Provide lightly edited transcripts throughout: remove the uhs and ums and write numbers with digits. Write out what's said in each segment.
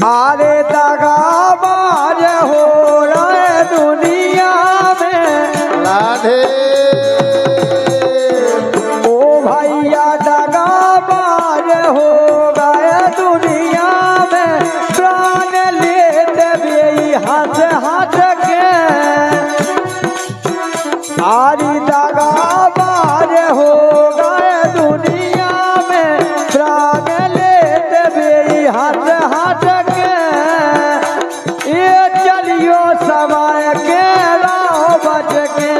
आरे दगाबाज हो रहे दुनिया में राधे ओ भैया दगाबाज हो गए दुनिया में प्राण लेते भी हाथ हाथ के आरी दगाबाज हो गए दुनिया में प्राण लेते भी हाथ हाथ के ये चलियो समय के राह बच के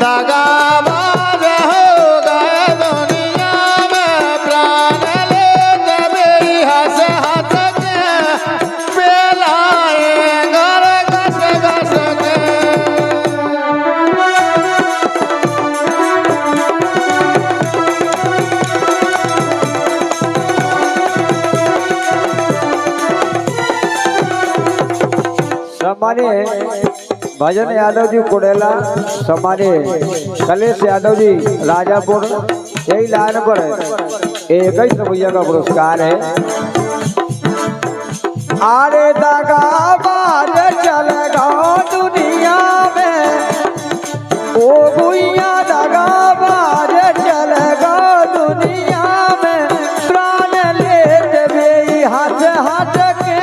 दगाबाज हो गए दुनिया में प्राण लेते भी हंस हंस के बेलाए घर घस घस के सम्मानित भजन यादव जी कोडेला, सम्मानित कलेश यादव जी राजापुर, यही लाइन पर 21 रुपया का पुरस्कार है। आरे दगाबाज चलेगा दुनिया में ओ भुइया दगाबाज चलेगा दुनिया में प्राण लेते भी हाथ हाथ के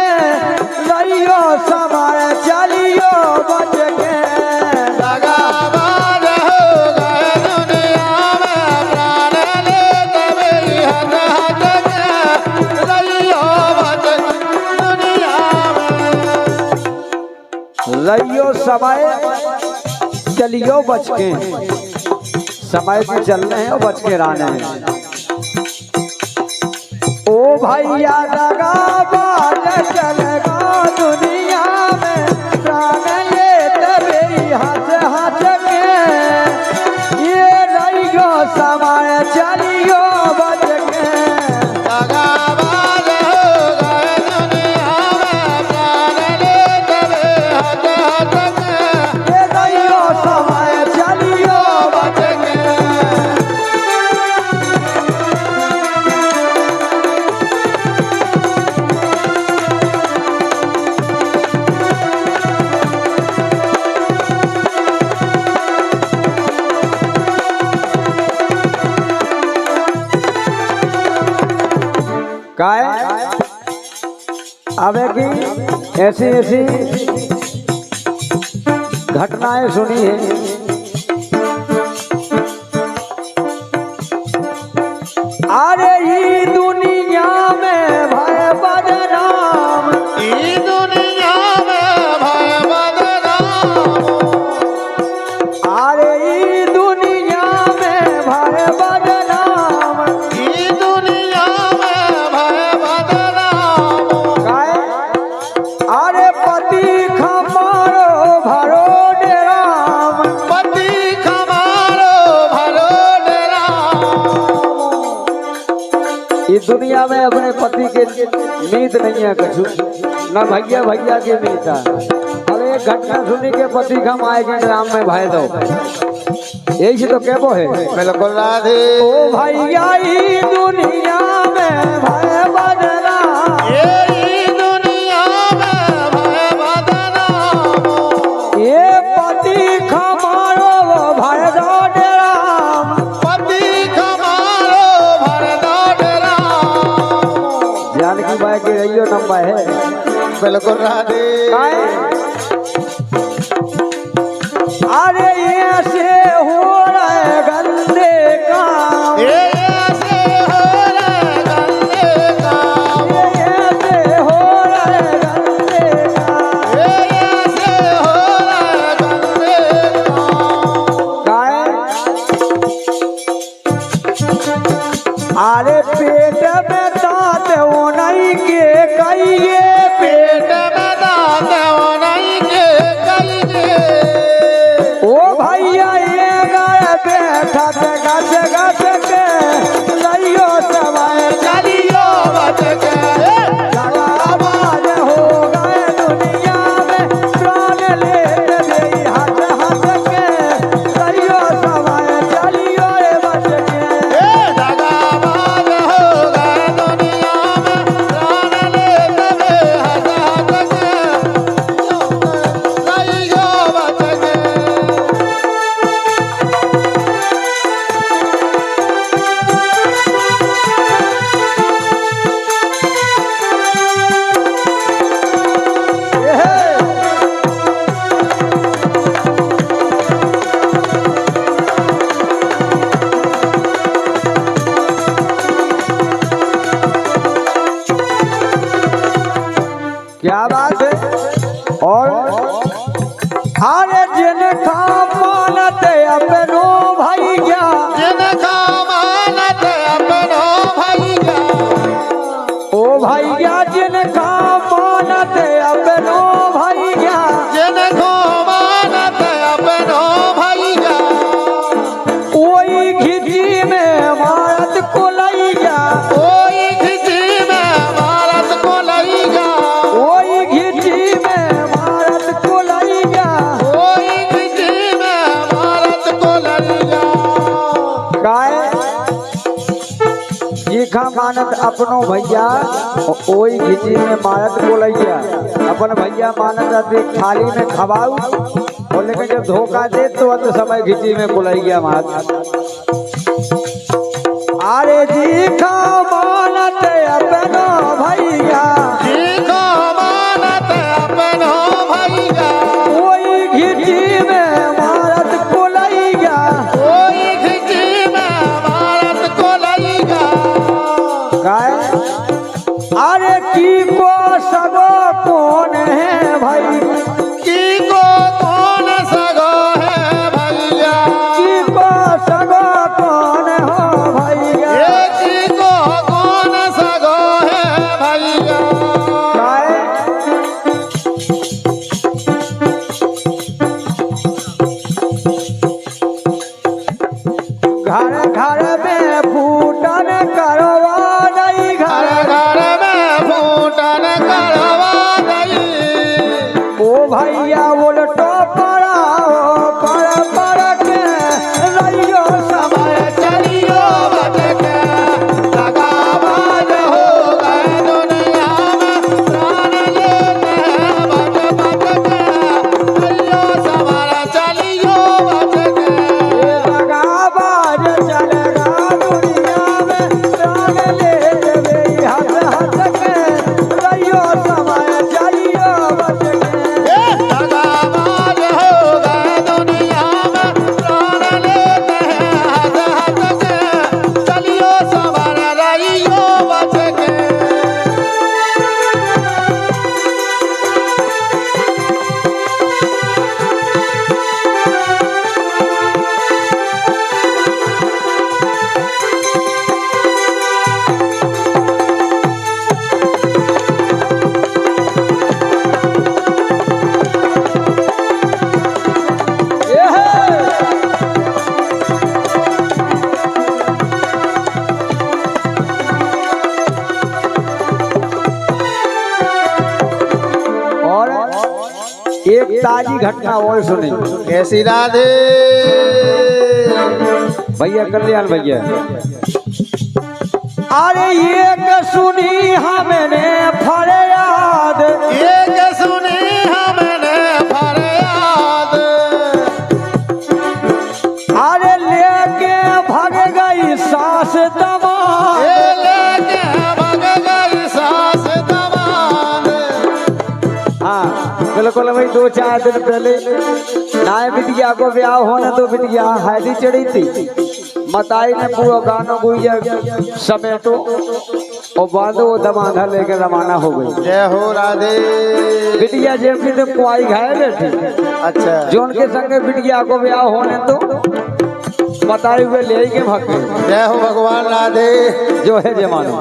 रहियो समय चलियो बच के दगाबाज हो गए दुनिया में प्राण लेते भी हंस हंस के रहियो बच दुनिया में रहियो समय चलियो बच के, समय से चलने हैं और बच के रहने हैं। ओ भैया दगाबाज चलेगा दुनिया में प्राण लेते भी हाथ हाथ के ये रहियो समय चलियो बच के दगाबाज हो गए दुनिया में प्राण लेते भी हंस हंस के ये रहियो समय चलियो बच के काय अब है कि ऐसी ऐसी घटनाएं सुनी है। अरे ये दुनिया में भय बदनाम ई दुनिया में भय बदनाम अरे ये दुनिया में भय बदनाम ई दुनिया में भय बदनाम काय अरे पति खमारो भरो डेराम पति खमारो भरो डेराम ये दुनिया में अपने पति के मीत नहीं है कछु न भैया भैया के मीत है। अरे एक घटना सुनी के पति खम आएंगे राम में भाई दो यही से तो कहबो है बिल्कुल राधे ओ भैया ई दुनिया में भय बदनाम ये दुनिया में भय बदनाम ये पति खमारो भय दो डेराम पति खमारो भरदा डेराम जानकी बाई के रहियो नंबर है बिल्कुल राधे अरे ऐसे हो रहे गंदे काम ये ऐसे हो रहे गंदे काम ये ऐसे हो रहे गंदे काम ये ऐसे हो रहे गंदे काम काय अरे पेट में दांत वो नहीं के कहिए पेट में दांत क्या बात है। और अरे जिनका मानत अपनो भैया, जिनका मानत अपनो भैया, ओ भैया जिनका मानत अपनो भैया, जिनको मानत अपनो भैया, कोई घिची में मारत को लैया, कोई खिची में भारत को लैया, कोई घिची में मारत को लैया। कोई खिची में भारत को लैया। काय जीखा मानत अपनो भैया, ओई घिची में मारत को लैया। अपन भैया मानत आते थाली में खवाऊ, और लेकिन जब धोखा दे तो अंत समय घिची में बुलाइया मारत। अरे जीखा मानत अपनो भैया, जिनको मानत अपनो भैया, ओई घिची में मारत को लैया। कोई खिची में भारत को लैया। काय अरे की को सगो कौन है भाई, की को कौन सगो है भैया, की को सगो कौन हो भैया। ये की को कौन सगो है भैया। काय घर घर में फूटन करवा नहीं, घर घर घर में फूटन करवा गई। ओ भैया उल्टो पड़ाओ पर के रहियो समय। समय चलियो बच के, दगाबाज हो गए दुनिया में, प्राण लेते हैं बच बच के। चलियो सवार चलियो बच के। लगाबाज चलेगा दुनिया में, प्राण ले देवे हंस हंस के रहियो समय चलियो बच के। दगाबाज हो गए दुनिया में, प्राण लेते हैं हंस हंस के। चलियो सवार रहियो बच के। ये है। और एक ताजी घटना और सुनी कैसी राधे। भैया कल्याण भैया। अरे एक सुनी हमने फरियाद, एक सुनी हमने फरियाद, अरे लेके भग गई सास दमाद। ये लेके भग गई सास दमाद। हाँ बिल्कुल भाई, 2-4 दिन पहले नाय बिटिया को ब्याह होने तो बिटिया हल्दी चढ़ी थी। मताई ने पूरा गाना गुइया समेटो और बांधो दमाधा लेके रवाना हो गई। जय हो राधे। बिटिया जेब की तो कुआई घाय बैठी, अच्छा जो उनके संगे बिटिया को ब्याह होने तो मताई हुए ले के भाग गए। जय हो भगवान राधे। जो है जमाना।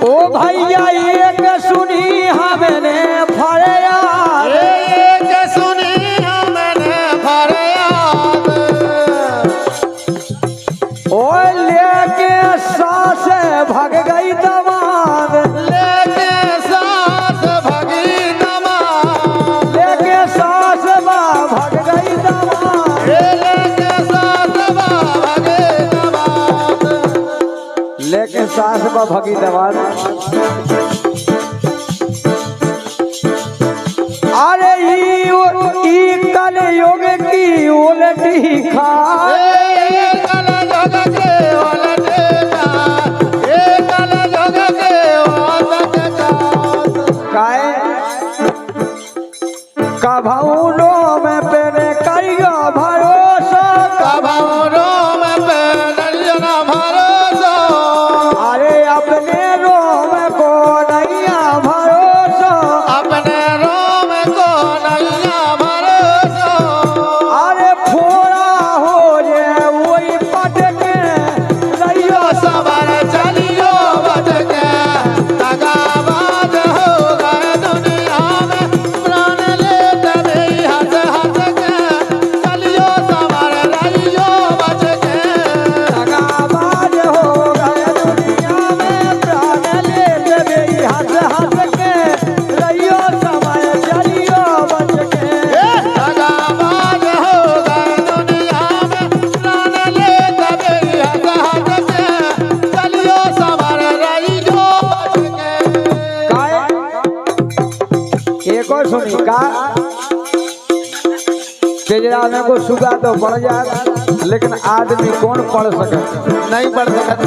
ओ भैया एक सुनी हमने फरियाद, एक सुनी हमने फरियाद, ओ लेके सास भग गई दमाद। लेके सास भगी दमाद, लेके सास भग गई दमाद। लेके सास भगे दमाद। लेके सास भगी दमाद। अरे ई कल युग की उलटी खा, कल जग के उलटेगा, कल जग के उलटेगा। काय कभौनो में पेने करियो भरोसा, कभौनो में पे नरियना भरोसा। अरे अपने रो सुनी का पिंजरा में को सुगा तो पड़ जाए लेकिन आदमी कौन पढ़ सके? नहीं पढ़ सकते।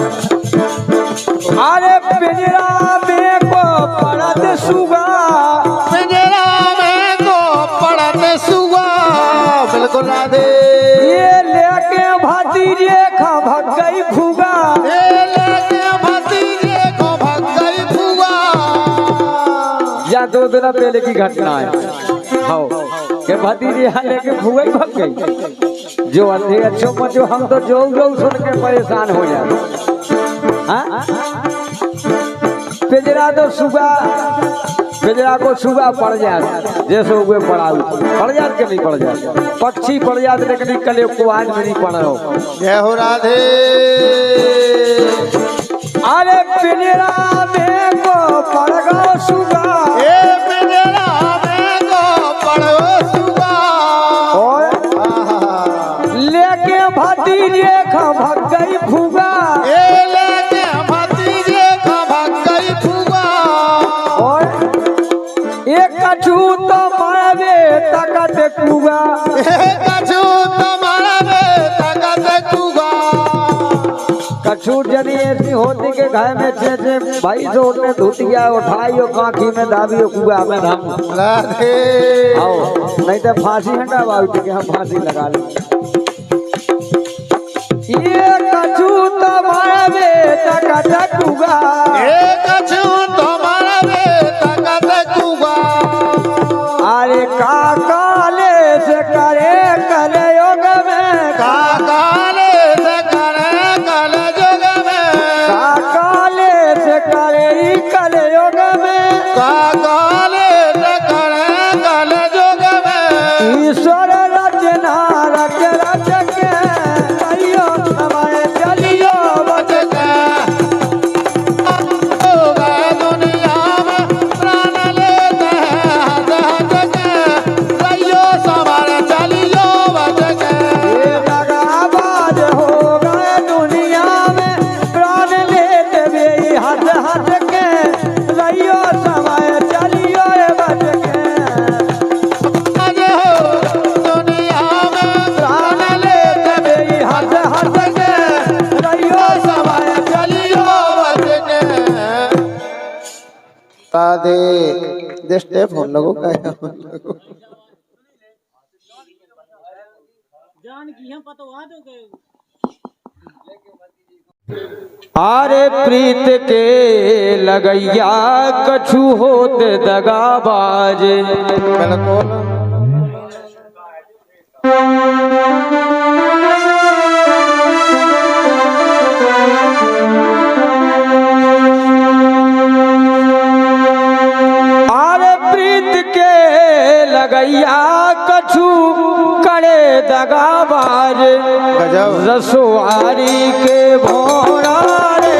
अरे पिंजरा में को पड़त सुगा, पिंजरा में को पड़त सुगा, बिल्कुल राधे। ये लेके भतीजे खा भग गई फुगा, ये लेके भतीजे को भग गई फुगा। या 2 दिन पहले की घटना है। हाँ के भतीजे यहाँ लेके फुगा ही भग गई। जो अच्छे अच्छो मचो हम तो जो सुन के परेशान हो जाए। हाँ? पिंजरा तो सुगा, पिंजरा को सुगा पड़ जाए जैसे हुए पड़ जात के नहीं पड़ जाए, पक्षी पड़ जाते लेकिन कल को आज में नहीं पड़ रहा हो। जय हो राधे। अरे पिंजरा में को पड़ गो सुगा, ए पिंजरा में को पड़ो सुगा। और लेके भतीजे खा भग गई फुगा, ए लेके भतीजे को भग गई फुगा। और एक कछू तो मारवे तकत कुगा, कछु तुम्हारा तकत कुगा। कछू जनी ऐसी होती के घर में छे भाई जोड़ ने धुतिया उठाई और काखी में दाबी और कुआ में हम राधे। आओ नहीं तो फांसी हटा बाबू के हम फांसी लगा ले। ये कछू तो मारवे तकत कुगा, ए कछु तुम्हारा तकत कुगा। अरे काकाले से करे करे योग में, काकाले से करे कल जुग में, काकाले से करे कल योग में, काकाले से करे कल जुग में। ईश्वर रचना रच रच के कहियो समय चलियो बच के हो गए दुनिया में प्राण लेते हैं हंस हंस के। कहियो सवार चलियो बच के। ये दगाबाज हो गए दुनिया में प्राण लेते हुए हंस हंस के रहियो समय चलियो बच के। आज हो दुनिया में प्राण लेते हुए हंस हंस के रहियो समय चलियो बच के। राधे। this step हम लोगों का है, हम लोगों। आरे प्रीत के लगैया कछु होत दगाबाज, बिल्कुल। आरे प्रीत के लगैया कछु करे दगाबाज, गजब। रसवारी के भोरा रे,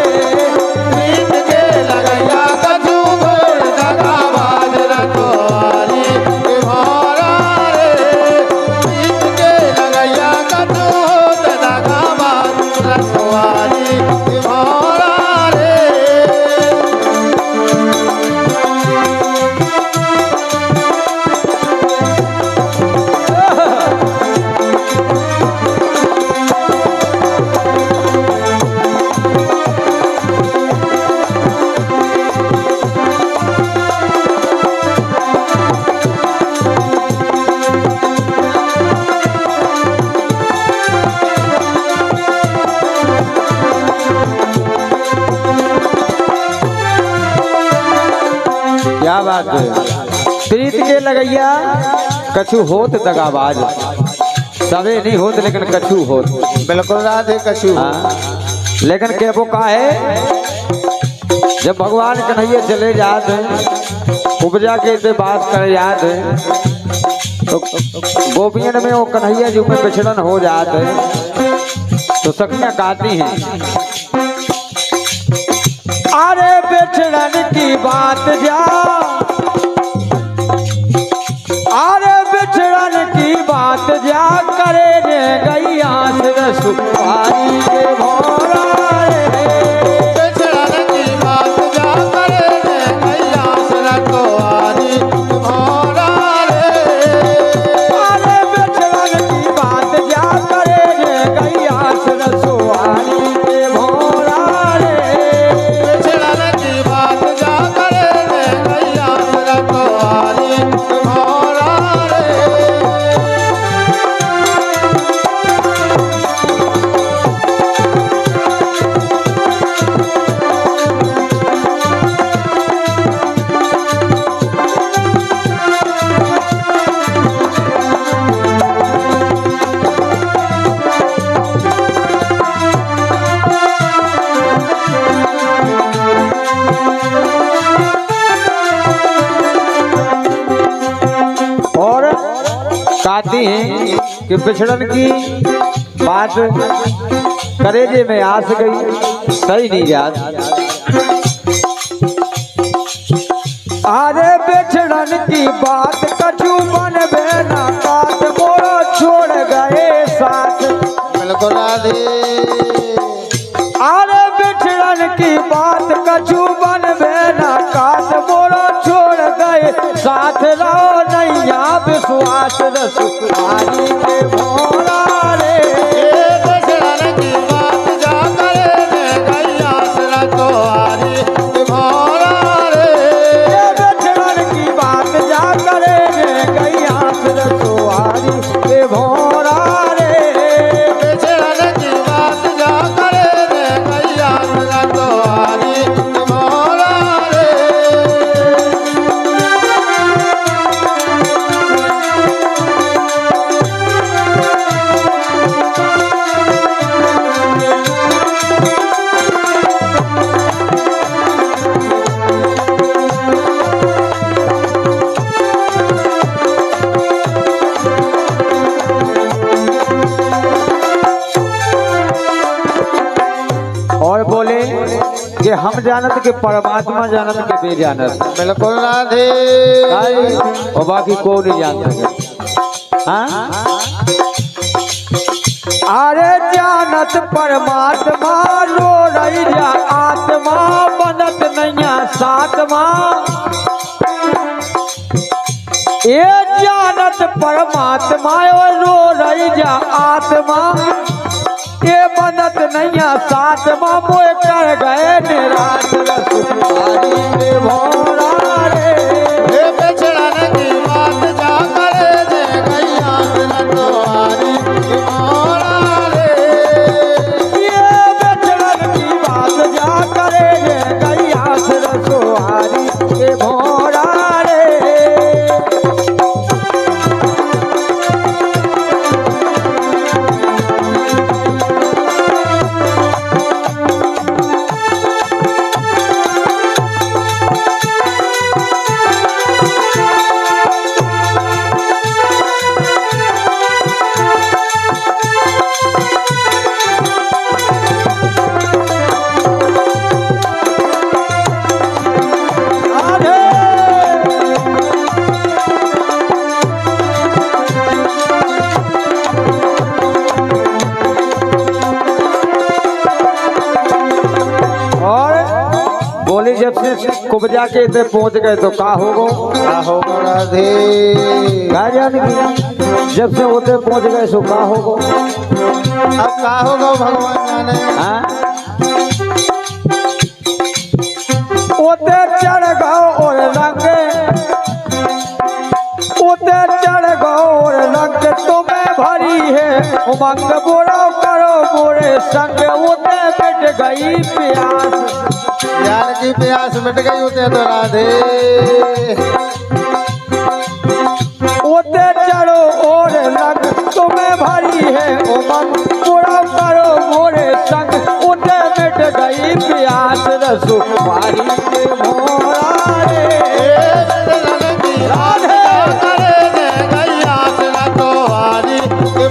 प्रीत के लगैया कछु गोर दगाबाज रखवारी के भोरा रे। प्रीत के लगैया कछु होत दगाबाज रखवारी के भोरा रे। क्या बात है। प्रीत के लगैया कछु होत दगाबाज, सबे नहीं होत लेकिन कछु होत। बिल्कुल राधे कछु। हाँ, लेकिन केबो का है जब भगवान कन्हैया चले जाते हैं उपजा के से बात कर जाते हैं तो गोपियन में वो कन्हैया जी में बिछड़न हो जाते हैं तो सखियां गाती हैं, अरे बिछड़न की बात जा, अरे बिछड़न की बात जा करे ने गई आस रसुपारी के भोरा रे। बिछड़न की बात जा करे ने गैया सर को आरी भोरा बिछड़न की बात करेजे में आस गई, सही नहीं याद। अरे बिछड़न की बात कछु मन बेना काट मोरो छोड़ गए साथ। बिल्कुल राधे। अरे बिछड़न की बात कछु मन बेना काट मोरो छोड़ गए साथ। रहो नैया विश्वास रसुआरी के भोरा रे। बिछड़न की बात जा करे रे गैया सरा तोहारी भोरा रे। बिछड़न की बात जा करे रे गैया रसुआरी के भोरा रे। बिछड़न की बात जा करे रे गैया सरा तोहारी भोरा रे। और बोले कि हम जानत के परमात्मा जानत के बेजानत। बिल्कुल राधे। और बाकी को नहीं जानता। हाँ? अरे जानत परमात्मा रो रही जा आत्मा बनत नैया सात्मा। ये जानत परमात्मा रो रही जा आत्मा। ये बनत नैया सात्मा मोए कर गए निराश रसुआरी के भोरा रे। बिछड़न की बात जा करे रे गैया सरा तोहारी भोरा रे। ये बिछड़न की बात जा करे रे गैया रसुआरी के भोरा रे। बोली जब से कुबजा के इधर पहुंच गए तो का होगो? का होगा राधे? का जान की जब से उधर पहुंच गए सो का होगो? अब का होगा भगवान जाने। हाँ? उधर चढ़ गओ और रंग, उधर चढ़ गओ और रंग तुम्हें भरी है उमंग। बुरा करो बुरे संग उधर मिट गई प्यास। ज्ञान की प्यास मिट गई उते तो राधे। उते चढ़ो और लग तुम्हें भरी है उमंग। बुरा करो मोरे संग उते मिट गई प्यास रसुआरी के भोरा रे। राधे करे रे गैया सरा तोहारी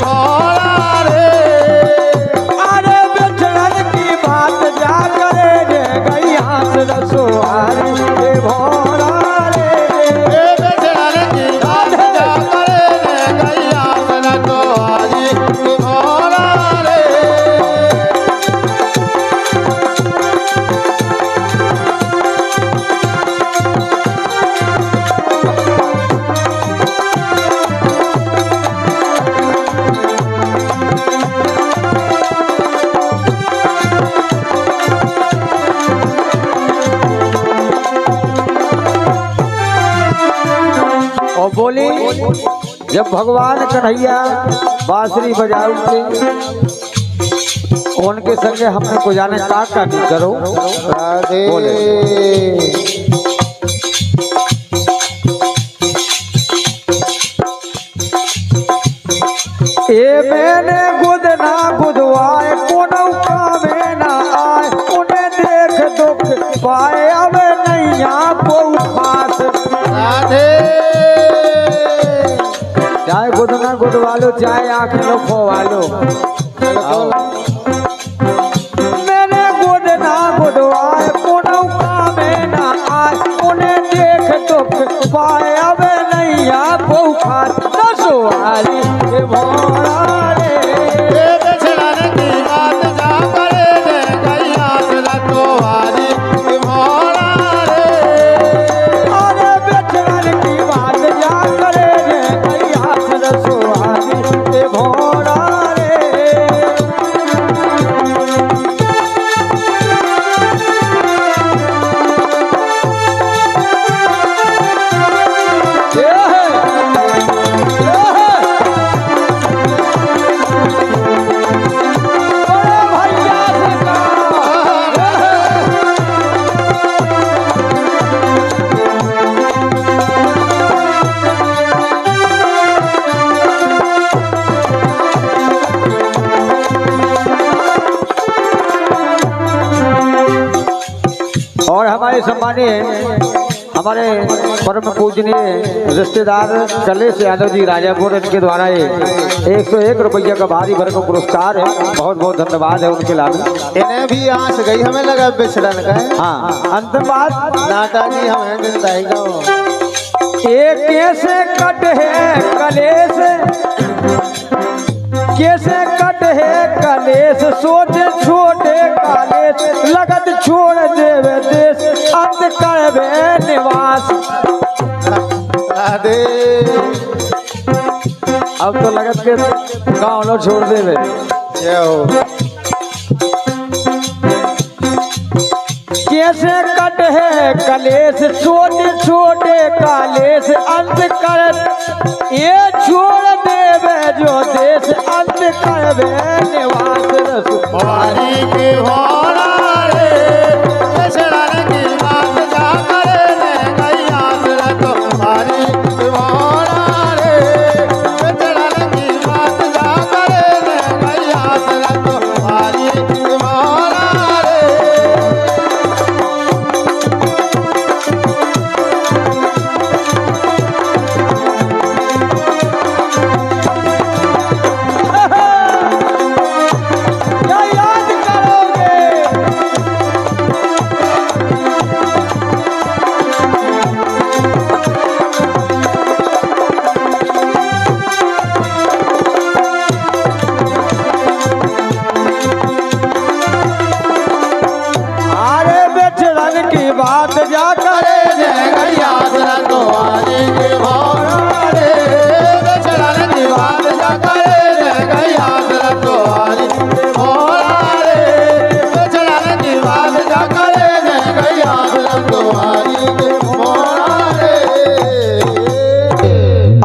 भोरा रे। अरे बिछड़न की बात जा करे रे गैया रसुआरी के भोरा रे। बिछड़न की बात जा करे रे गैया सरा तोहारी भोरा रे। और बोली जब भगवान कन्हैया बांसुरी बजाऊ थे उनके संगे हमने को जाने का करो। राधे। बोले ए मैंने गुद ना गुदवाए कोनो कामे ना आए। उन्हें देख दुख पाए अब नैया को खास। राधे। चाहे गुड ना गुड वालो चाय आंख लो खोवालो मैंने गुड ना गुड आए पुनः कामे ना आए उन्हें देख तो पाए अब नहीं आ भूखा दसो आली के भोरा रे दक्षिणन की बात जा करे रे गैया से तो वाली मोरा रे अरे बेचवन की बात जा करे रे गैया से दसो आली के भोरा रे और हमारे सम्मानीय हमारे परम पूजनीय रिश्तेदार कलेश यादव जी राजापुर इनके द्वारा ये 101 रुपया का भारी भरकम पुरस्कार है। बहुत बहुत धन्यवाद है उनके लाभ। इन्हें भी आंस गई हमें लगा बिछड़न का है। हाँ अंतिम बात नाटा जी हमें जिंदाएगा एक कैसे कट है कलेश कैसे कट है कलेश सोचे छोटे कालेश लगत छोड़ देवे देश अंत करवे निवास राधे अब तो लगत के गाँव लो छोड़ देवे जय हो कैसे कट है कलेश छोटे छोटे कालेश अंत कर ये छोड़ देवे जो देश अंत करवे निवास वाली के भोरा रे दक्षिणन की बात जा करे रे गैया से तो वाली के भोरा रे दक्षिणन की बात जा करे रे गैया से तो वाली के भोरा रे क्या याद करोगे अरे बेचड़न की बात जा करे जय गैया से तो वाली के भोरा रे दक्षिणन की बात जा करे जय गैया से तो वाली के भोरा रे दक्षिणन की बात जा करे जय गैया से तो वाली के भोरा रे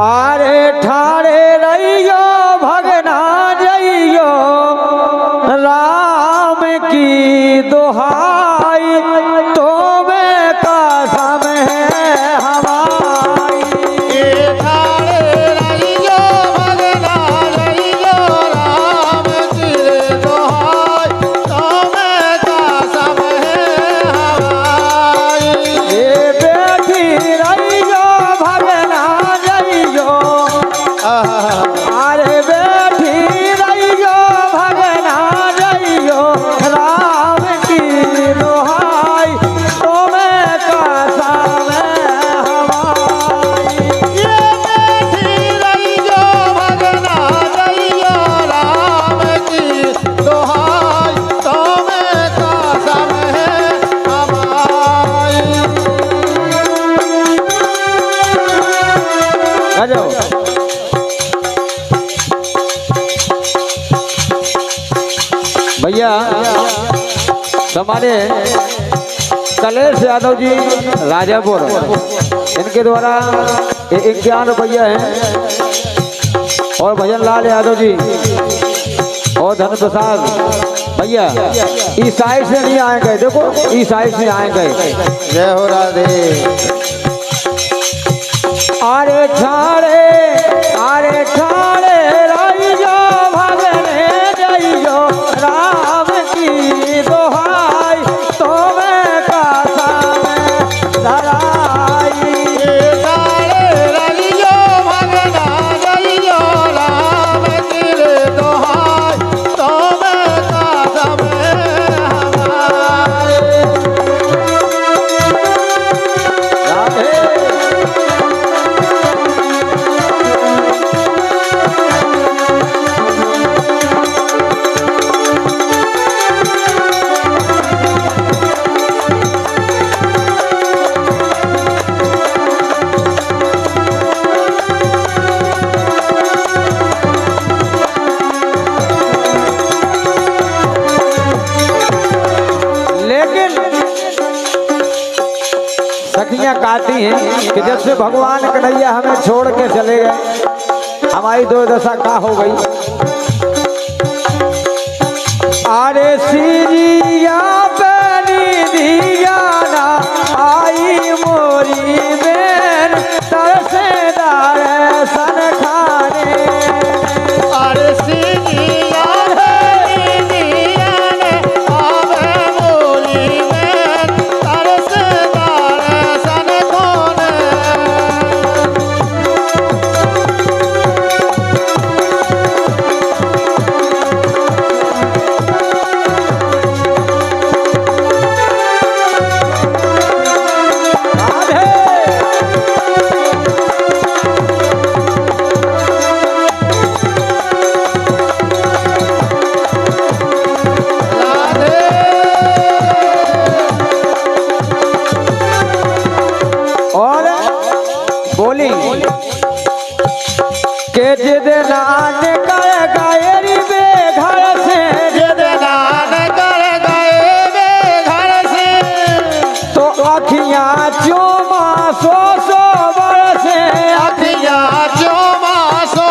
आरे ठाड़े रहियो भगना जइयो राम की दोहाई तुम्हें कसम है हमारी ये थारे रहियो भगना रहियो राम की दोहाई तुम्हें कसम है हमारी ये बेटी रहियो भगना जइयो अरे बेटी रहियो भगना जइयो राम की दोहाई तुम्हें कसम है हमारी ये बैठी रहियो भगना रहियो राम की दोहाई तुम्हें कसम है हमारी आ जाओ भैया हमारे कलेश यादव जी राजापुर इनके द्वारा 51 रुपया है और भजन लाल यादव जी और धन प्रसाद भैया इस साइड से नहीं आए गए देखो इस साइड से आए गए जय हो राधे अरे ठाड़े रहियो भगने जइयो राम की दोहाई तुम्हें कसम धराई ये थारे रहियो भगना रहियो सखियां कहती हैं कि जब से भगवान कन्हैया हमें छोड़ के चले गए हमारी दुर्दशा का हो गई। अरे सीरिया बनी दियाना आई मोरी में तरसेदार सन खाने। अरे सिया आवे मोली में तरसदार सन कौन। और बोली के जिद नान कर गायरी बेघर से जिदनान कर गए वे घर से तो अखियां चूमा सो बरसे अखियाँ चोमा सो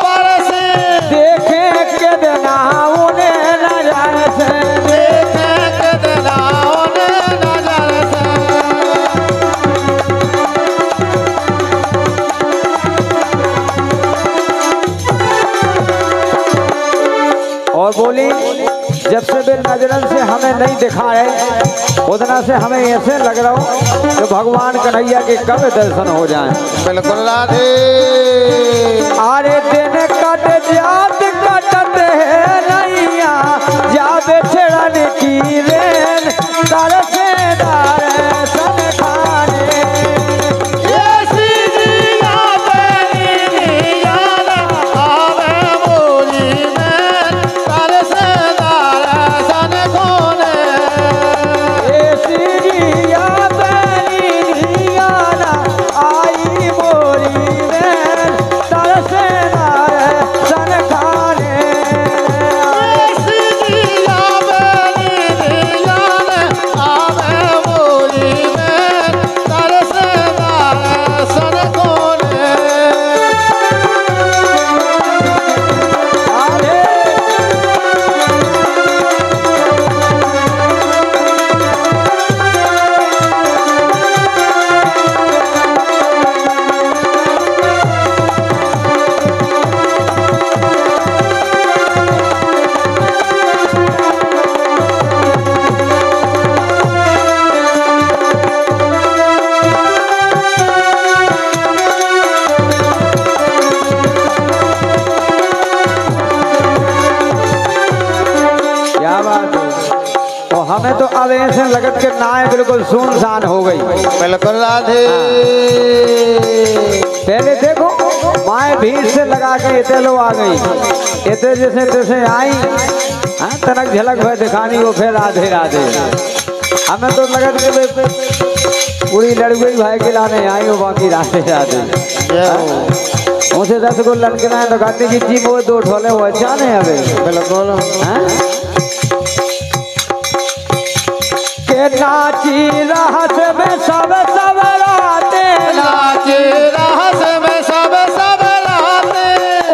बरसे देखे के देना उन्हें नजर से। देखे कितनाओं ने नजर से। और बोली जब से वे नजरन से हमें नहीं दिखा है उतना से हमें ऐसे लग रहा हो कि भगवान कन्हैया के कब दर्शन हो जाएं। बिल्कुल राधे। आरे दिन कट जात कटत है नैया जाबे छेड़न की रेन तरसेदार सन खाने। ये सीजिया तेरी नियान आवे मोली में तरसदार सन कौन। ए सीरिया बनी दियाना आई मोरी में तरसेदार सन खाने। सीजिया बनी नियान आवे मोली में तरसदार सन कौन। आरे क्या बात है। तो हमें तो अब ऐसे लगत के नाय बिल्कुल सुनसान हो गई। बिल्कुल राधे। पहले देखो माए भीड़ से लगा के इतने लोग आ गई इतने जैसे तैसे आई हाँ तनक झलक भर दिखानी वो फिर राधे राधे। हमें तो लगत के पूरी लड़कोई भाई के लाने आई हो बाकी राधे राधे। उसे 10 को लड़कना है तो कहते कि जी वो 2 ठोले वो अच्छा नहीं अबे। बिल्कुल हाँ? के नाची रहस में सब राते नाचे रहस में सब राते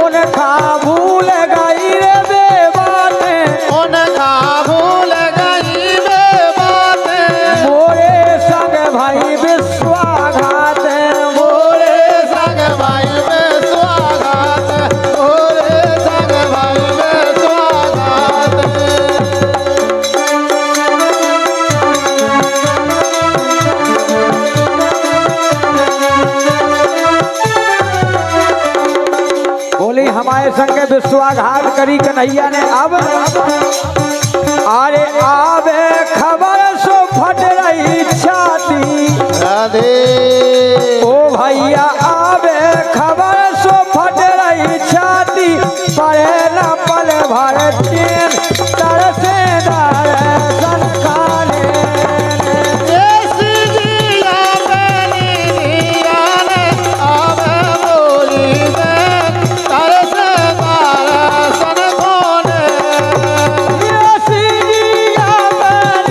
उनका भूल गई रे बेबातें उनका भूल गई वे बातें। मोरे संग भाई विश्वाघात मोरे संग भाई में स्वागत मोरे संग भाई में स्वागत। बोली हमारे संग विश्वाघात करी कन्हैया ने अब अरे आवे खबर सो फट रही छाती राधे। ओ भैया आवे खबर सो फट रही छाती पड़े न पल भर चैन तरसेदार सन खाने। ये सीजिया बनी नियान आवे मोली में तरसदार सन कौन। ये सीरिया बनी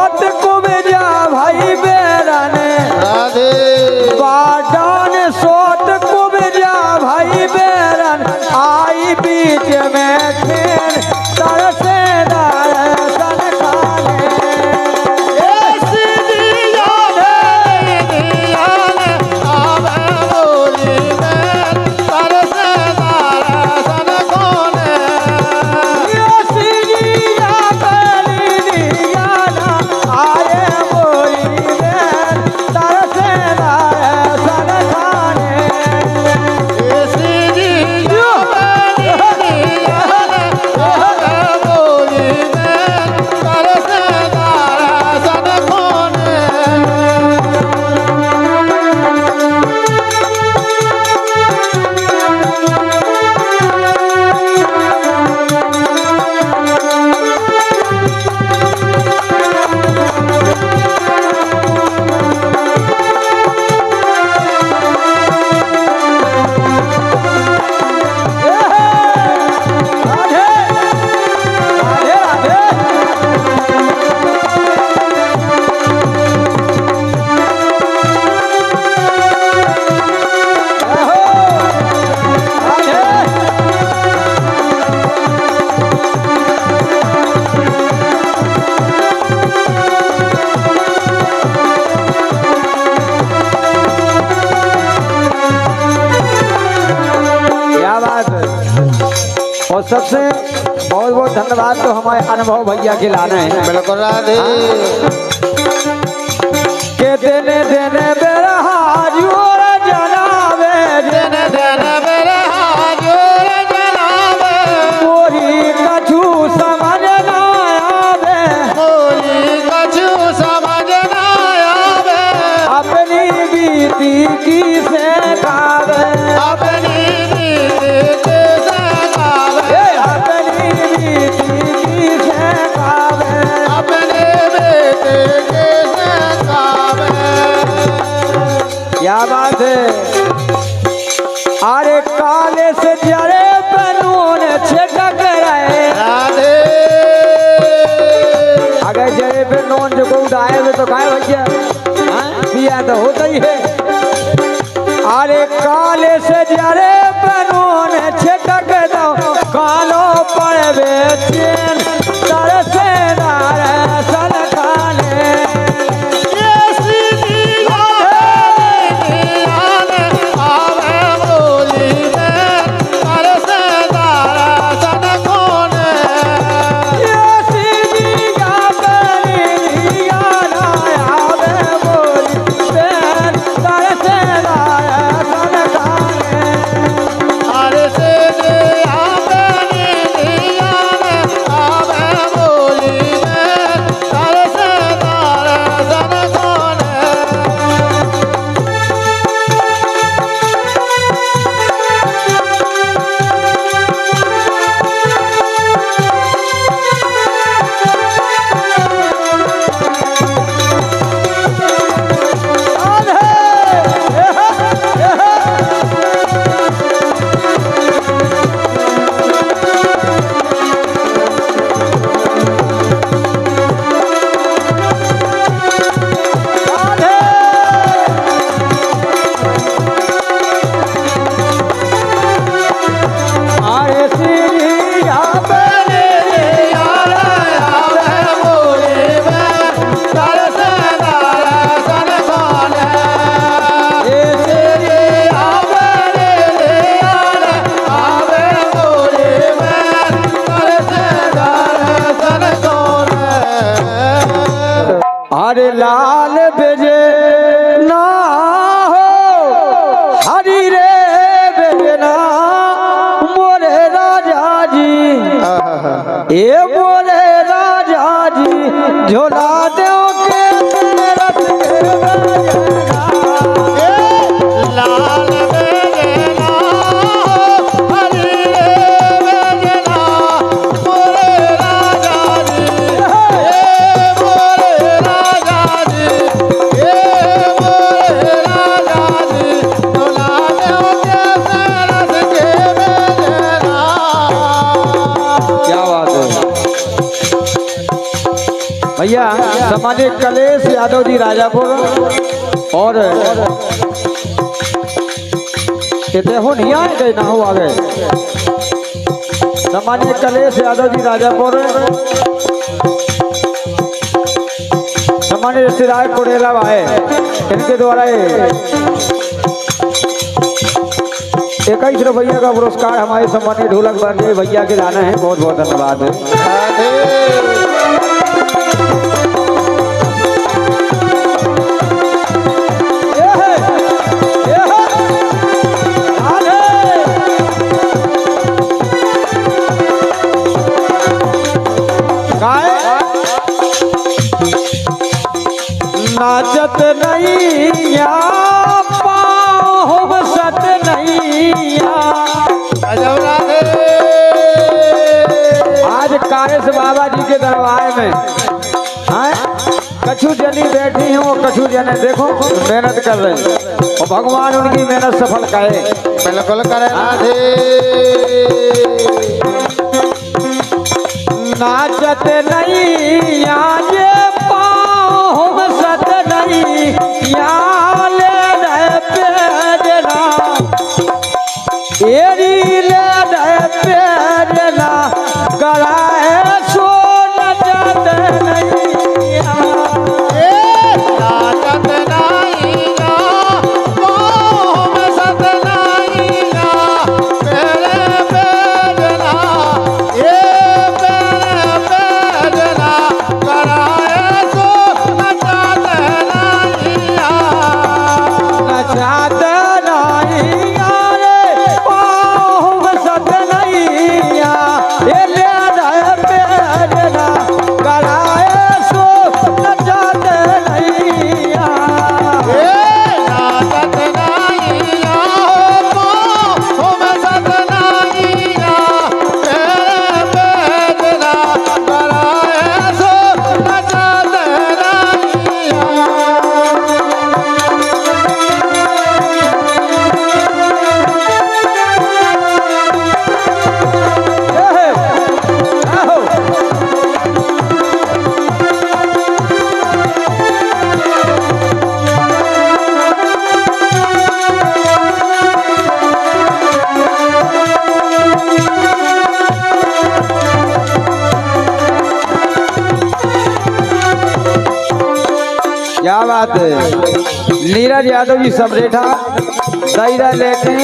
सोत कुबजा भाई बेरने राधे बाडन सोत कुबजा भाई बेरन आई बीच में खेन तरसे दर्शन खाने और सबसे बहुत बहुत धन्यवाद तो हमारे अनुभव भैया के लाना है बिल्कुल राधे के देने देने बेरा हाजूर जनावे देने देने मेरे हाजूर जनावे पूरी कछु समझ ना आवे कोई कछु समझ ना आवे अपनी बीती की से कावे अपनी नीति से गावे अपनी बीती की से कावे अपने बेटे के से गावे क्या बात है अरे काले से जरे बनून छिटक रहे राधे अगर जरे पे नॉन जो को उड़ाए हुए तो खाए भैया हाँ? पिया तो होता ही है अरे काले से जरे बनून छिटक दो कालो पड़े बेचैन तरसे दर्शन खाने हरे लाल बेजे ना हो हरी रे बेजना मोरे राजा जी ए मोरे राजा जी झोला दो के रथ के बजना लाल बेजना हरि रे बेजना मोरे राजा जी मोरे राजा जी मोरे राजा जी तोला देव के सरस के बेजना क्या बात है भैया सम्मानित कलेश यादव जी राजापुर और कहते हो नहीं आए गए ना हो आगे सम्मानित कलेश यादव जी राजापुर सम्मानित रिश्तेदार कोडेला भाई इनके द्वारा 21 रुपया का पुरस्कार हमारे सम्मानित ढोलक बंदे भैया के लाना है। बहुत बहुत धन्यवाद नाचत नहीं पाँव सत नहीं आज कारेश बाबा जी के दरबार में कछु जनी बैठी हूँ कछु जने देखो मेहनत कर रहे हैं और भगवान उनकी मेहनत सफल करे बिल्कुल करे नाचत नहीं आज पाँव सत नहीं ले पेड़ना एरी ले पेड़ना कराए सो नचत नहीं नाचत नहीं पाँव सत नहीं पेड़े पेड़ना ये पेड़ना कराए सो नचत नहीं नचात नहीं रे पाँव सत नहीं ये ले पेड़ना कराए सो नचात नहीं नाचत नहीं पाँव सत नहीं पेड़े पेड़ना कराए सो नचत क्या बात है। नीरज यादव जी समरेठा दायरा लेके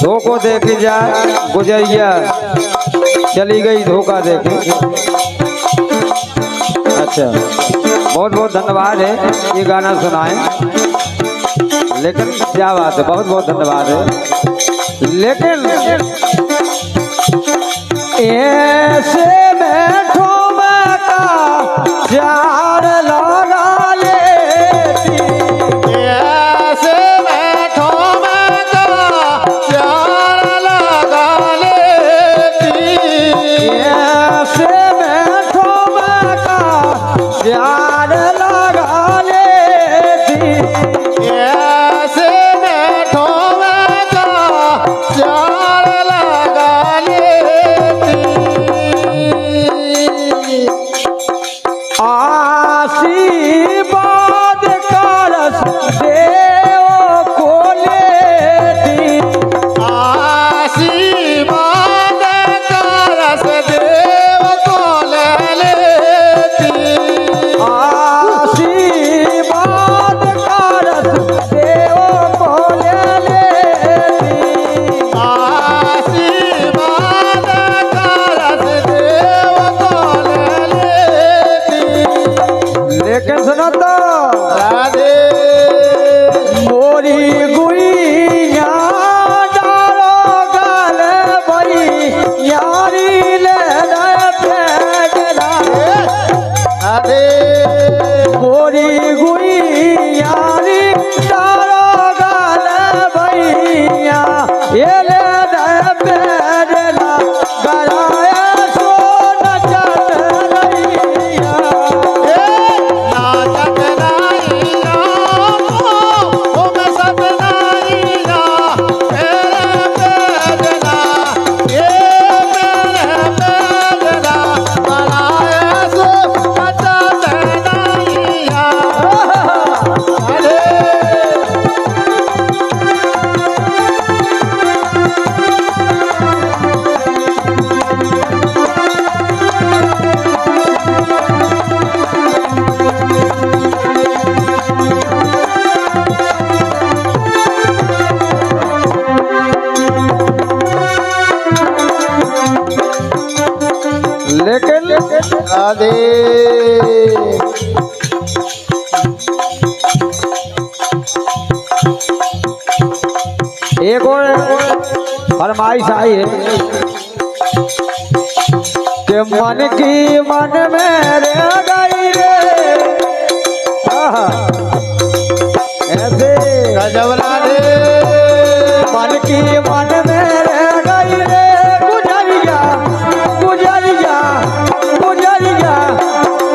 धोखो देखे जाए गुजरिया चली गई धोखा देखे। अच्छा बहुत बहुत धन्यवाद है ये गाना सुनाए लेकिन क्या बात है बहुत बहुत धन्यवाद है लेकिन ऐसे बैठो मैं का प्यार लगा लेती ऐसे बैठो मैं प्यार लगा लेती ऐसे बैठो मैं का प्यार लगा लेती ऐसे बैठो मैं प्यार लगा लेती आशीर्वाद करस देव को लेती आशीर्वाद करस देव को ले लेती आशीर्वाद करस देव को ले लेती आशीर्वाद करस देव को ले लेती लेकिन सुनो तो राधे मोरी गुइया डालो गाल बई यारी ले पेड़ना राधे मोरी गुइयारी डालो गाल बईया ये ले पेड़ना गराए सो नचत रहिया नाचत नहीं ओ मैं सत नहीं पेड़े पेड़ना राधे एक और फरमाइश आई है कि मन की मन में रह गई रे। आहा, ऐसे गजब राधे मन की मन में रह गई रे। गुजरिया गुजरिया गुजरिया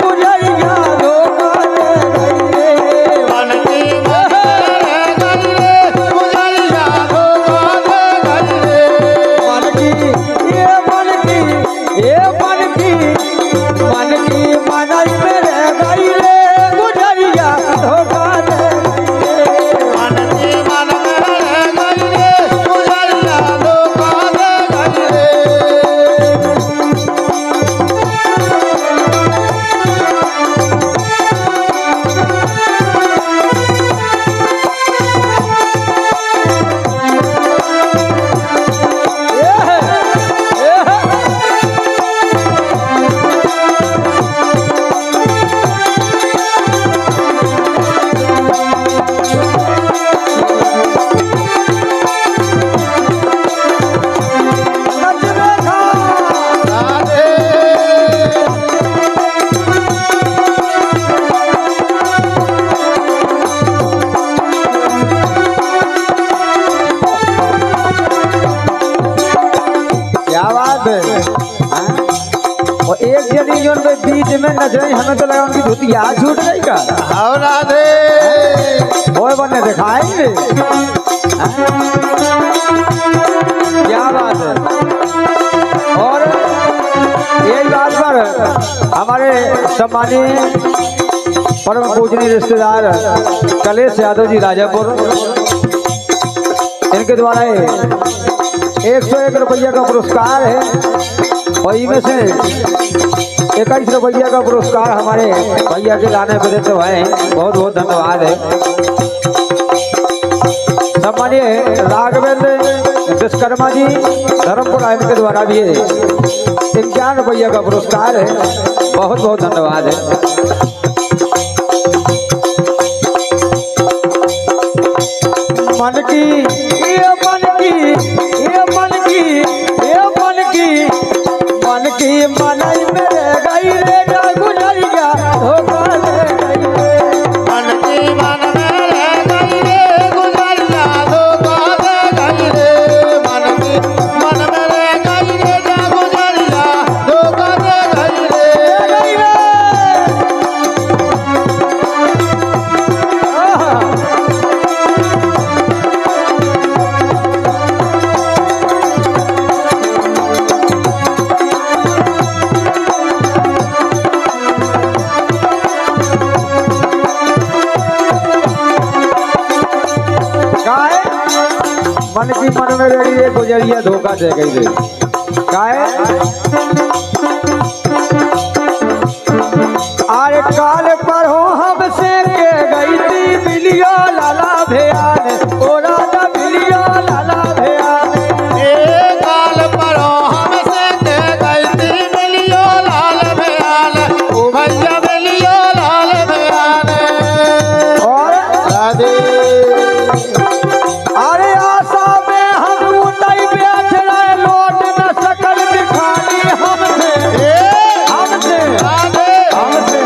गुजरिया धोखा दे गई रे। मन की मन में गई रे गुजरिया धोखा दे गई रे मन की ये मन की ये मन की मनई में रह गई रे। गुजरिया धोखा दे गई रे। मन की मन में गई रे गुजरिया धोखा दे गई रे ये है, ये है। नच देखा राधे क्या बात है हाँ? और एक जनी जो उनके बीच में नच रही, हमें तो लगा उनकी धुतिया छूट गई का। आओ राधे और बने दिखाएंगे हाँ? क्या बात है। और यही बात पर हमारे सम्मानीय परम पूजनीय रिश्तेदार कलेश यादव जी राजापुर, इनके द्वारा 101 रुपया का पुरस्कार है। और इनमें से 21 रुपया का पुरस्कार हमारे भैया के लाने पे देते हुए बहुत बहुत धन्यवाद है। सम्मानीय राघवेंद्र विश्वकर्मा जी धर्मपुर आयन के द्वारा भी 51 रुपया का पुरस्कार है। बहुत बहुत धन्यवाद है। मन की ये मन की ये मन की ये मन की मन की मनई में रह गई रे। जा गुजरिया धोखा दे गई रे। मन की मन में गई रे गुजरिया धोखा दे गई रे मन की मन में गई रे जा गुजरिया धोखा दे गई रे दे गई रे। आहा, काहे मन की मन में रही रे गुजरिया धोखा दे गई रे। काहे अरे काल पर हो हमसे के गई थी मिलियो लाला भैयान। ओ राजा मिलियो लाला भैयान। ए काल परो हमसे दे गई थी मिलियो लाल भयान ओ भैया मिलियो लाल भयान और राधे अरे आशा में हम नहीं बैठ रहे, लौट न सकल दिखानी हमसे ए हमसे राधे हमसे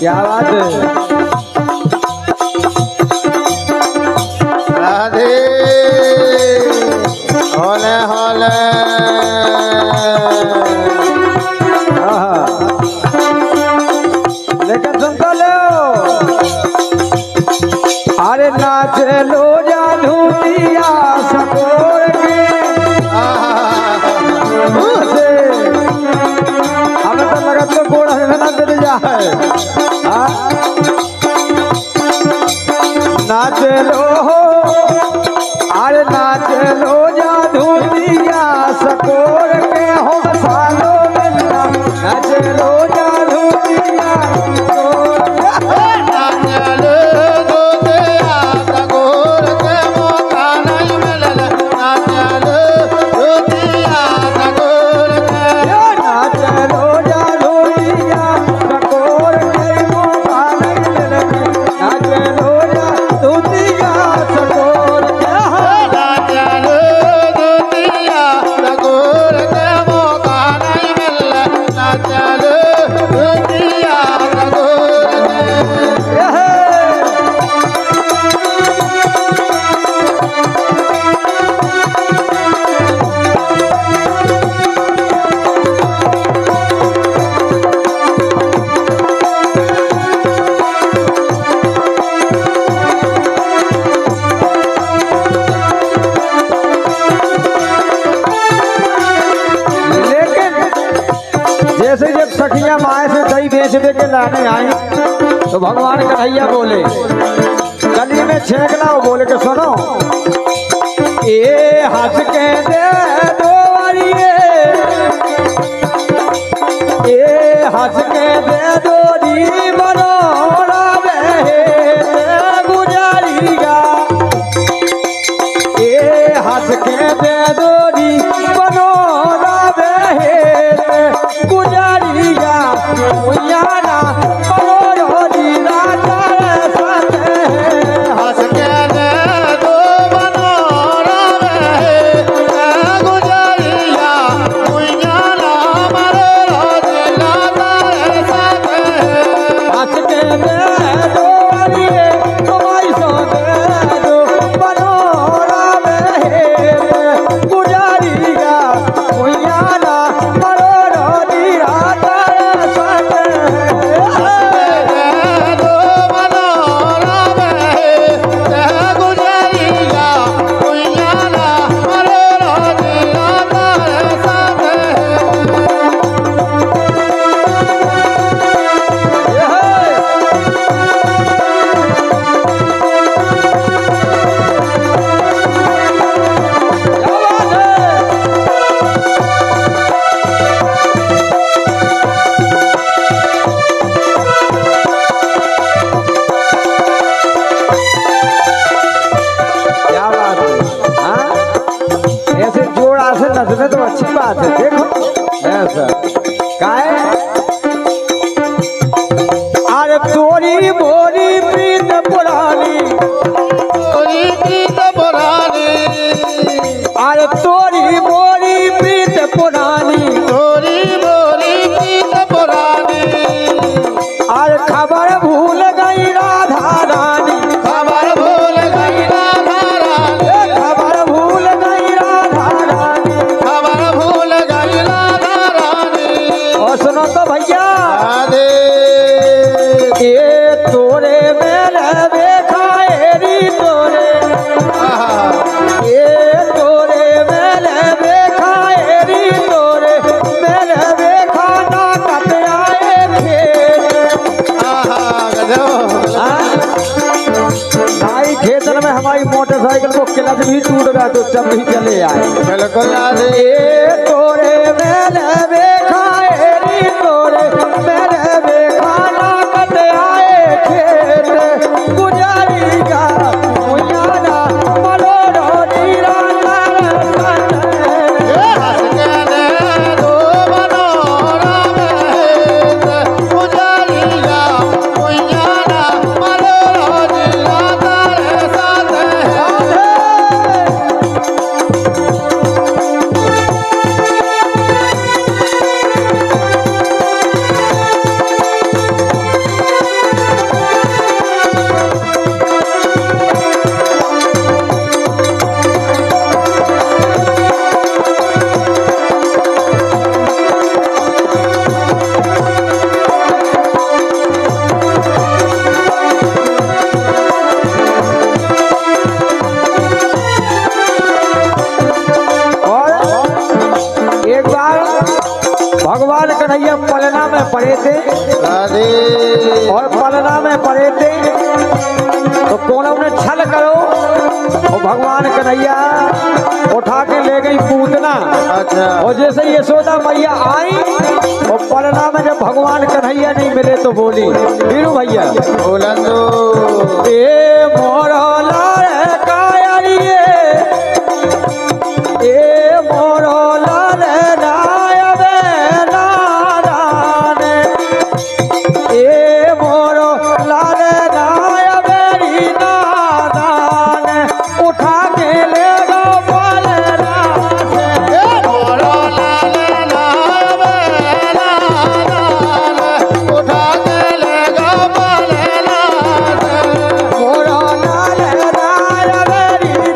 क्या बात है। राधे होले होले लेकिन सुनता लो अरे नाच लो जानू दिया सकोर के हमें तो लगा तो गोड़ा है ना दे जाए नाच लो अरे नाच लो जानू दिया सकोर के हो सालो मिलना नाच लो जानू दिया जैसे जब सखिया माए से दही बेच दे के लाने आई तो भगवान कन्हैया बोले गली में छेकना वो बोले के सुनो ये हंस के दे दो वारिये ये हंस के दे दो दी मनोरा बहे गुजारीगा ये हंस के दे दो दी मनोरा बहे गुजारिया मुयाना मनोरो दीना साथे हंस के दे दो मनोरा बहे गुजारिया मुयाना मनोरो दीना साथे हंस के दे दो वालिए तुम्हारी सो दे दो मनोरा बहे गुजारिया मुयाना मनोरो दीना साथे दो मनोरा बहे गुजारिया मुयाना मनोरो दीना साथे क्या बात है हाँ? ऐसे जोड़ा से नचने तो अच्छी बात है देखो ऐसा काहे अरे तोरी मोरी प्रीत पुरानी तोरी प्रीत पुरानी अरे तोरी मोरी प्रीत पुरानी तोरी मोरी प्रीत पुरानी अरे खबर भूल गई राधा रानी खबर भूल गई राधा रानी खबर भूल गई राधा रानी खबर भूल गई राधा रानी और सुनो तो भैया राधे ये तोरे मेरे देखा एरी तोरे ये तोरे मेरे देखा एरी तोरे मेरे देखा ना कट आए खेत भाई खेतन में हमारी मोटरसाइकिल को क्लच भी टूट गया तो जब भी चले आए बिल्कुल राधे ये तोरे मेरे देखा एरी तोरे मेरे देखा ना कट आए खेत गुजारी का मुयाना मनोरो दीरा हंस के दे दो मनोरा बहे गुजारिया मुयाना मनोरो दीना साथे भगवान कन्हैया पलना में पड़े थे राधे और पलना में पड़े थे तो कोनों ने छल करो और भगवान कन्हैया उठा के ले गई पूतना। अच्छा और जैसे यशोदा मैया आई और पलना में जब भगवान कन्हैया नहीं मिले तो बोली वीरू भैया बोलन दो ए मोरला रे कायरिए ए मोरला रे नायबे नाराने ए मोरला रे नायबे नाराने उठा के ले गो पलना से मोरो लाल नावे लाल उठा के ले गो पलना से मोरला रे नायबे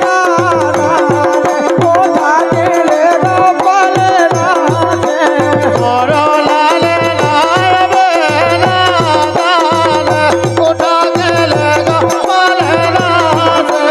नाराने उठा के ले गो पलना से मोरो लाल नावे लाल उठा के ले गो पलना से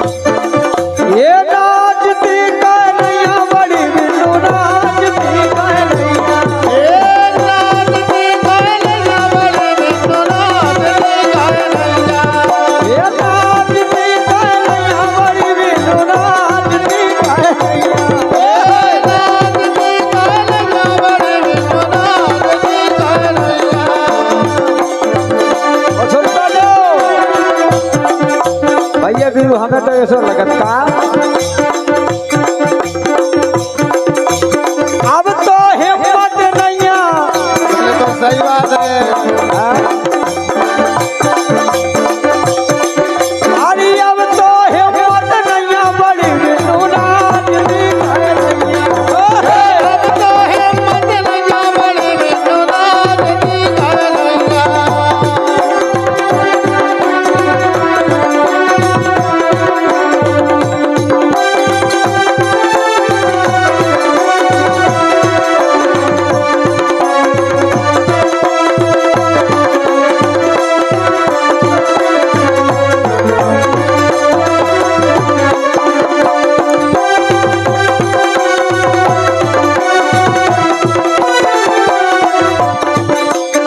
ये नाचती कन्हैया बड़ी बिनु नाचती कन्हैया ये नाचती कन्हैया बड़ी बिनु नाचती कन्हैया और सुनता जाओ भैया बिनु हमें तो ऐसा लगत का अब तो हिम्मत नैया सही बात है अरे अब तो हिम्मत नैया बड़ी बिनु नाचती कन्हैया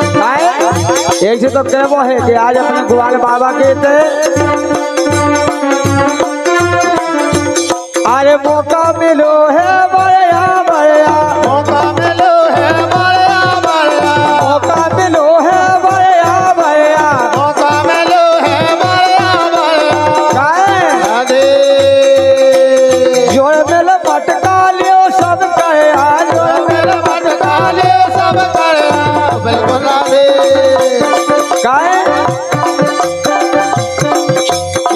एक से तो कहबो है कि आज अपने ग्वाल बाबा के थे अरे मौका मिलो है बड़या बड़या मौका मिलो है बड़या बड़या मौका मिलो है बड़या बड़या मौका मिलो है बड़या बड़या काहे राधे जोड़ मिल पटका लियो सब कहे आज मेरे भटका ले सब कर बिल्कुल राधे काहे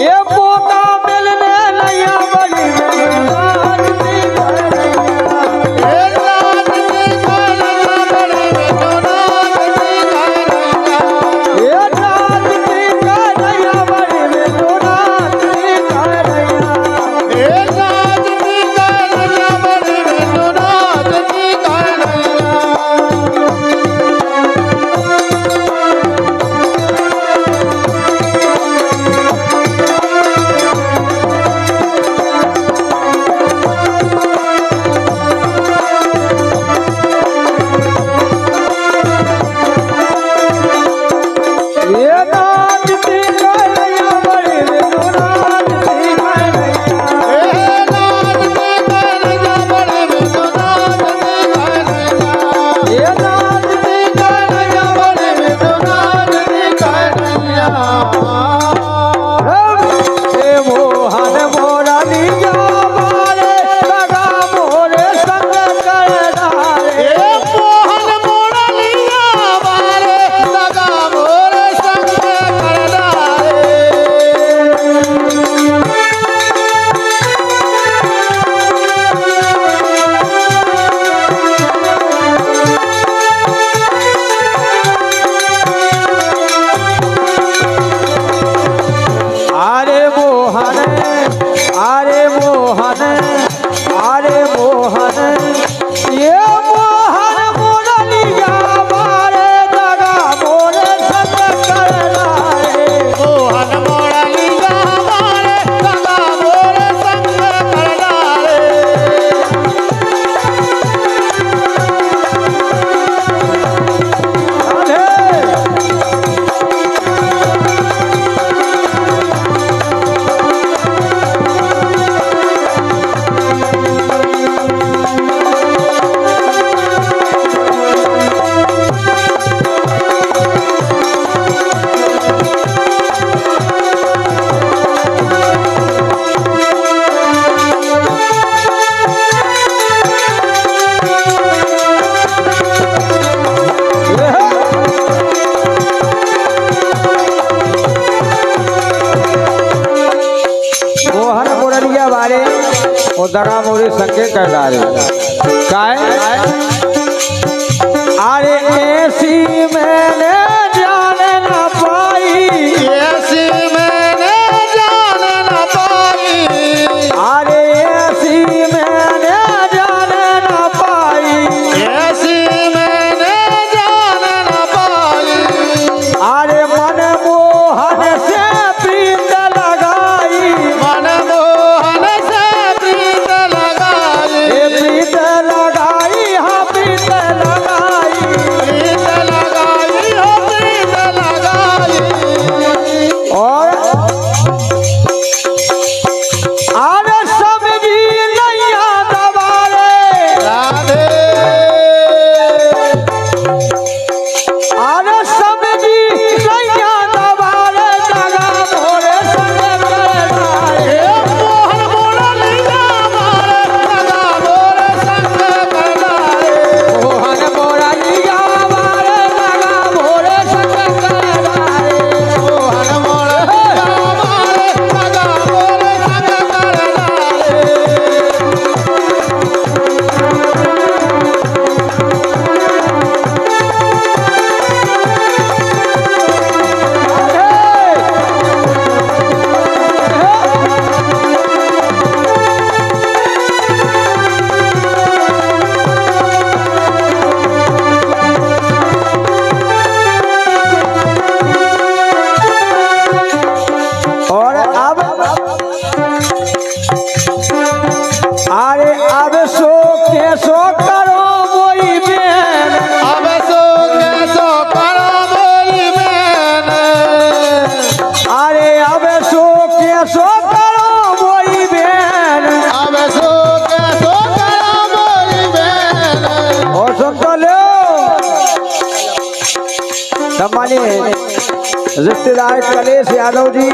ये मौका मिलने नैया बड़ी नाचती कन्हैया और दगा मोरे संगे कर डारे काहे अरे ऐसी मैंने जान न पाई ऐसी मैंने जान न पाई अरे ऐसी मैंने जान न पाई ऐसी मैंने जान न पाई अरे मन मोहन से प्रीत लगाई मनमोहन से प्रीत लगाई ए प्रीत लगाई हाँ प्रीत लगाई प्रीत लगाई हो प्रीत लगाई और अरे समझी नैया दबारे राधे अरे समझी नैया दबारे दगा मोरे संग कराए मोहन मुरलिया मारे लगा मोर संग करनाए मोहन मोरा लिया मारे दगा मोरे संग कराए मोहन मुरलिया मारे लगा मोर संग करनाए और अब अरे अब सो के सो करो मोई बेन अब सो कैसो करो मोरी बहन अरे अब सो के सो करो मोई बेन अब सो कैसो करो मोरी बहन और सुन तो लो सम्मानित रिश्तेदार कलेश यादव जी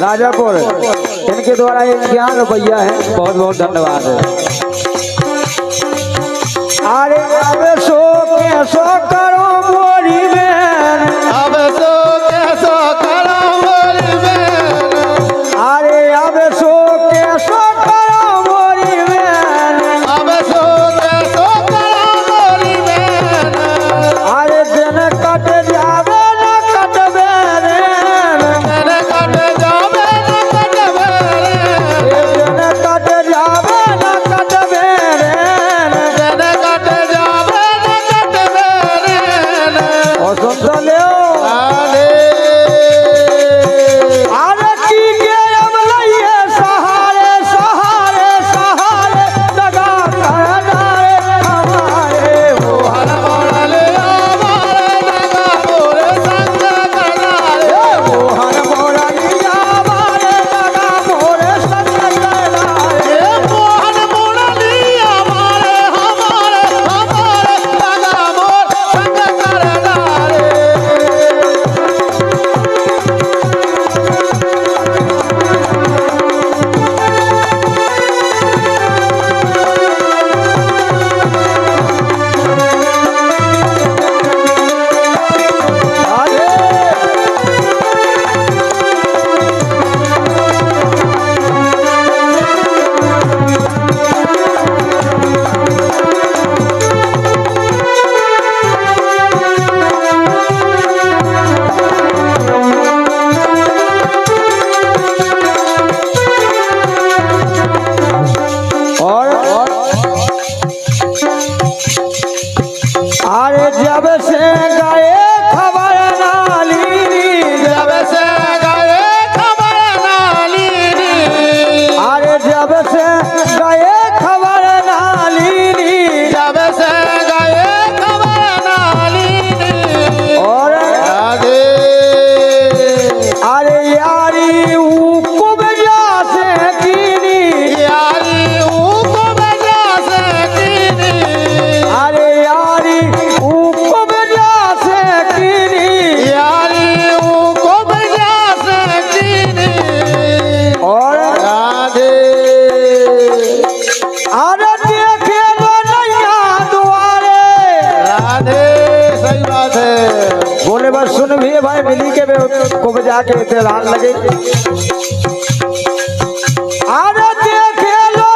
राजापुर इनके द्वारा 51 रुपया है बहुत बहुत धन्यवाद अरे अब सो के सो करो मोरी बेन अब सो कैसो करो मोरी बहन अरे अब सो के सो करो मोरी बेन अब सो कैसो करो मोरी बहन अरे दिन कट जावे न कटबे रे मैंने कट जावे न कटवे रे दिन कट जावे न कटबे रे मैंने कट जावे न कटवे रे और सुन तो लो राधे अरे की के अब लइए सहारे सहारे सहारे दगा कर डारे हमारे मोहन मुरलिया मारे लगा मोर संग करनाए मोहन मोरा लिया मारे दगा मोरे संग कराए मोहन मुरलिया मारे हमारे लगा मोर संग करनाए और अरे जब से गए खबर नाली जब से गए खबर नाली अरे जब से गए खबर नाली जब से गए खबर नाली और राधे अरे यारी हुकुम जा से कीनी यारी ऊको बजा से कीनी अरे यारी हुकुम जा से कीनी यारी ऊको बजा से कीनी और राधे अरे देखे लो नैया दुआरे राधे सही बात है बोले बस सुन भी भाई मिली के को बजा के तेलान लगे अरे देखे लो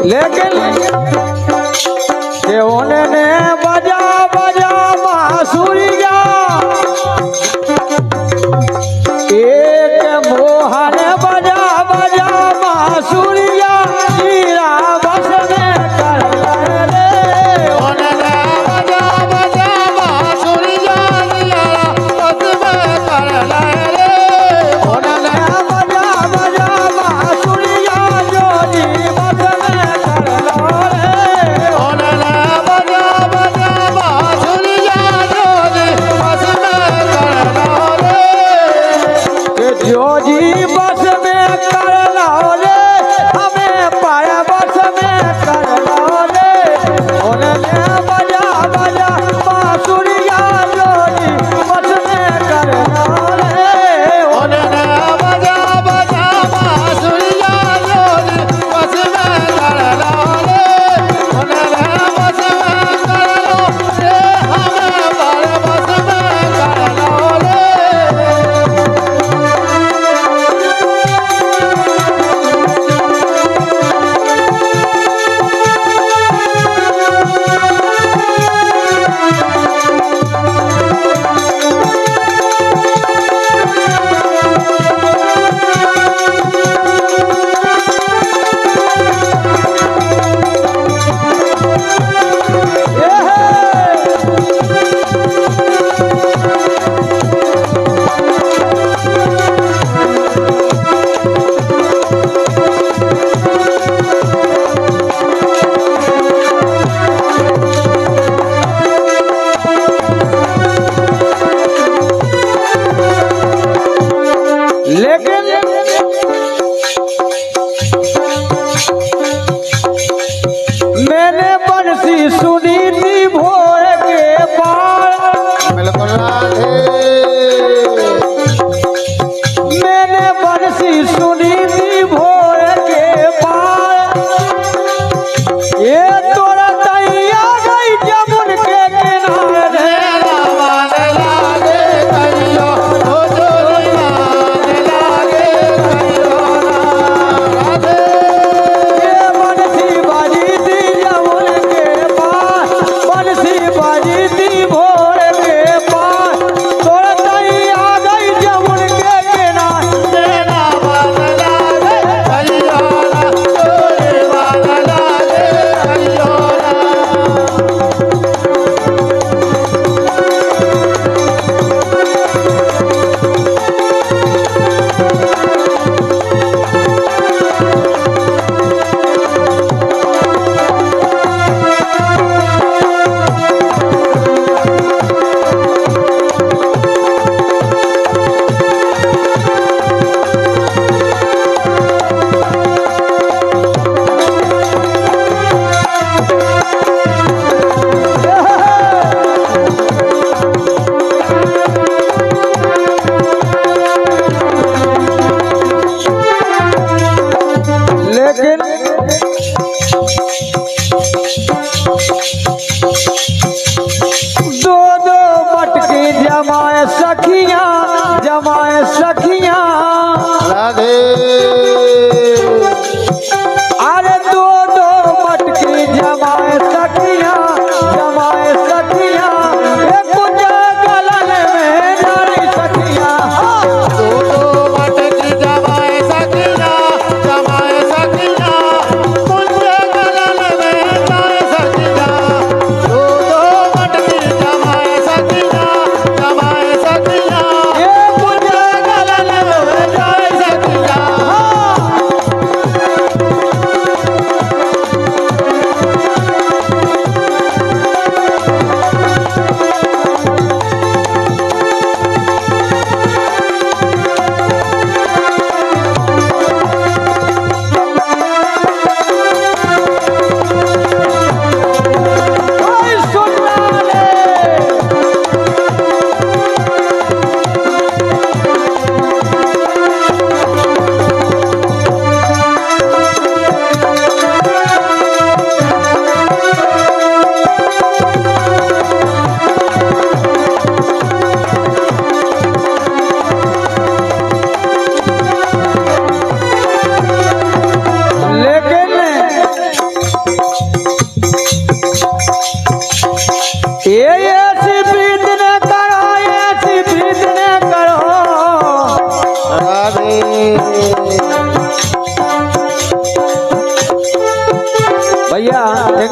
लेकिन केवने ने बजा बजा बांसुरिया एक मोहन बजा बजा बांसुरिया हीरा बसने कर रे ओनने बजा बजा बांसुरिया हीरा बसने कर रे ओनने बजा बजा बांसुरिया जोड़ी बसने कर रे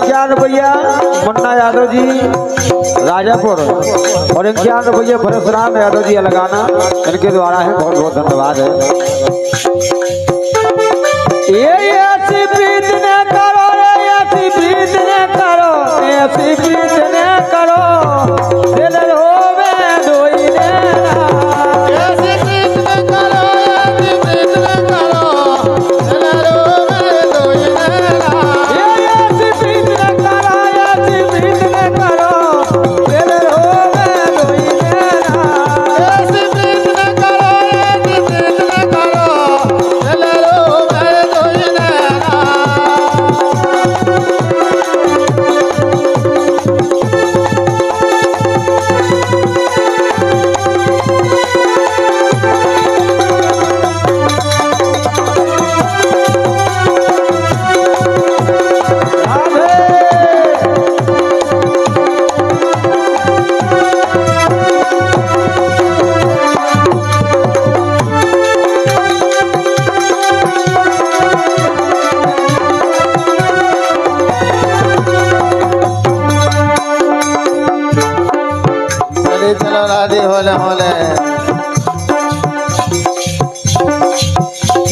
91 मुन्ना यादव जी राजापुर और 91 परशुराम यादव जी अलगाना, इनके द्वारा है। बहुत बहुत धन्यवाद है। ये ऐसी प्रीत न करो, ऐसी प्रीत न करो, ऐसी प्रीत न करो, दिल रोवे दोई नैना। ऐसी प्रीत न करो, ऐसी प्रीत न करो, दिल रोवे दोई नैना। ऐसी प्रीत न करो, ऐसी प्रीत न करो, दिल रोवे दोई नैना। ऐसी प्रीत न करो, ऐसी प्रीत न करो, दिल रोवे दोई नैना। चलो राधे होले होले।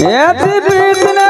ऐसी प्रीत न